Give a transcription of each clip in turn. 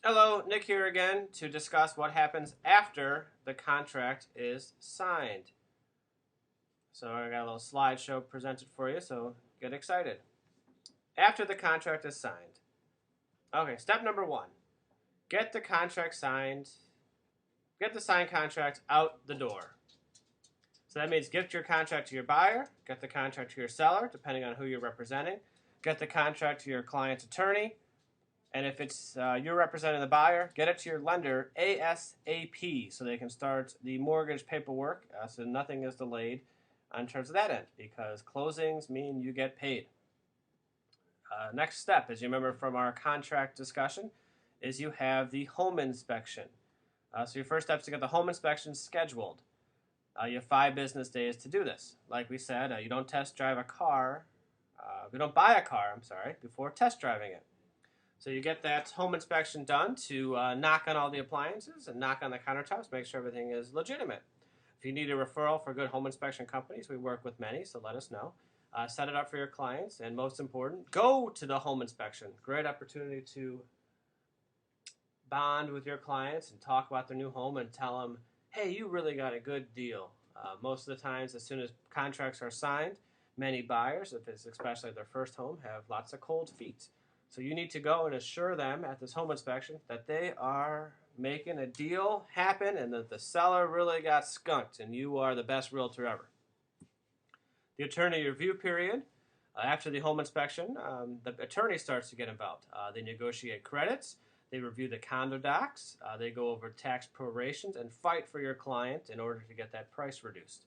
Hello, Nick here again to discuss what happens after the contract is signed. So I got a little slideshow presented for you, so get excited. After the contract is signed. Okay, step number one. Get the contract signed. Get the signed contract out the door. So that means get your contract to your buyer, get the contract to your seller, depending on who you're representing, get the contract to your client's attorney, and if it's you're representing the buyer, get it to your lender ASAP so they can start the mortgage paperwork so nothing is delayed in terms of that end because closings mean you get paid. Next step, as you remember from our contract discussion, is you have the home inspection. So your first step is to get the home inspection scheduled. You have 5 business days to do this. Like we said, you don't test drive a car, you don't buy a car, before test driving it. So you get that home inspection done to knock on all the appliances and knock on the countertops, make sure everything is legitimate. If you need a referral for good home inspection companies, we work with many, so let us know. Set it up for your clients, and most important, go to the home inspection. Great opportunity to bond with your clients and talk about their new home and tell them, hey, you really got a good deal. Most of the times, as soon as contracts are signed, many buyers, if it's especially their first home, have lots of cold feet. So you need to go and assure them at this home inspection that they are making a deal happen and that the seller really got skunked and you are the best realtor ever. The attorney review period. After the home inspection, the attorney starts to get involved. They negotiate credits. They review the condo docs. They go over tax prorations and fight for your client in order to get that price reduced.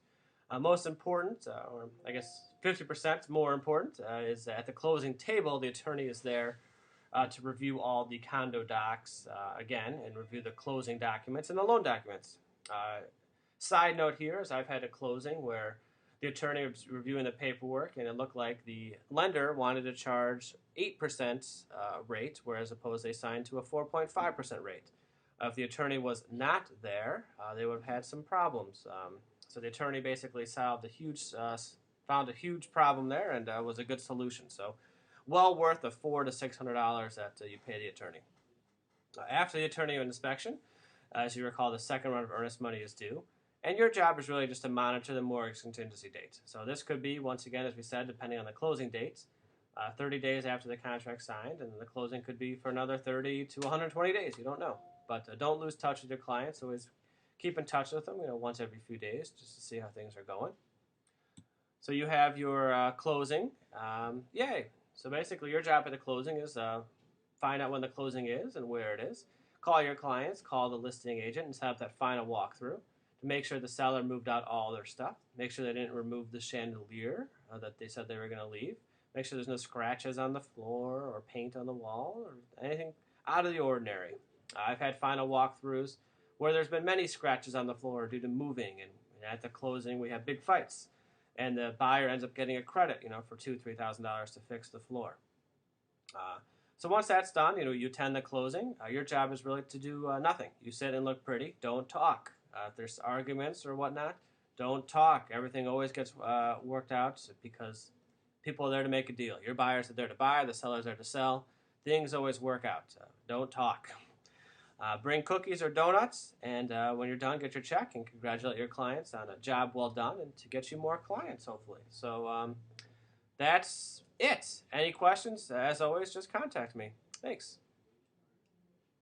Most important, or I guess 50% more important, is at the closing table, the attorney is there to review all the condo docs again and review the closing documents and the loan documents. Side note here is I've had a closing where the attorney was reviewing the paperwork and it looked like the lender wanted to charge 8% rate, whereas opposed they signed to a 4.5% rate. If the attorney was not there, they would have had some problems. So the attorney basically found a huge problem there and was a good solution. So well worth the $400 to $600 that you pay the attorney. After the attorney inspection, as you recall, the second round of earnest money is due. And your job is really just to monitor the mortgage contingency date. So this could be, once again, as we said, depending on the closing dates, 30 days after the contract signed, and the closing could be for another 30 to 120 days. You don't know. But don't lose touch with your clients. Always keep in touch with them, once every few days, just to see how things are going. So you have your closing. Yay. So basically your job at the closing is find out when the closing is and where it is. Call your clients, call the listing agent, and set up that final walkthrough to make sure the seller moved out all their stuff. Make sure they didn't remove the chandelier that they said they were going to leave. Make sure there's no scratches on the floor or paint on the wall or anything out of the ordinary. I've had final walkthroughs where there's been many scratches on the floor due to moving, and at the closing we have big fights, and the buyer ends up getting a credit, for $2,000-$3,000 to fix the floor. So once that's done, you attend the closing. Your job is really to do nothing. You sit and look pretty. Don't talk. If there's arguments or whatnot, don't talk. Everything always gets worked out because people are there to make a deal. Your buyers are there to buy. The sellers are there to sell. Things always work out. Don't talk. Bring cookies or donuts, and when you're done, get your check and congratulate your clients on a job well done and to get you more clients, hopefully. So that's it. Any questions? As always, just contact me. Thanks.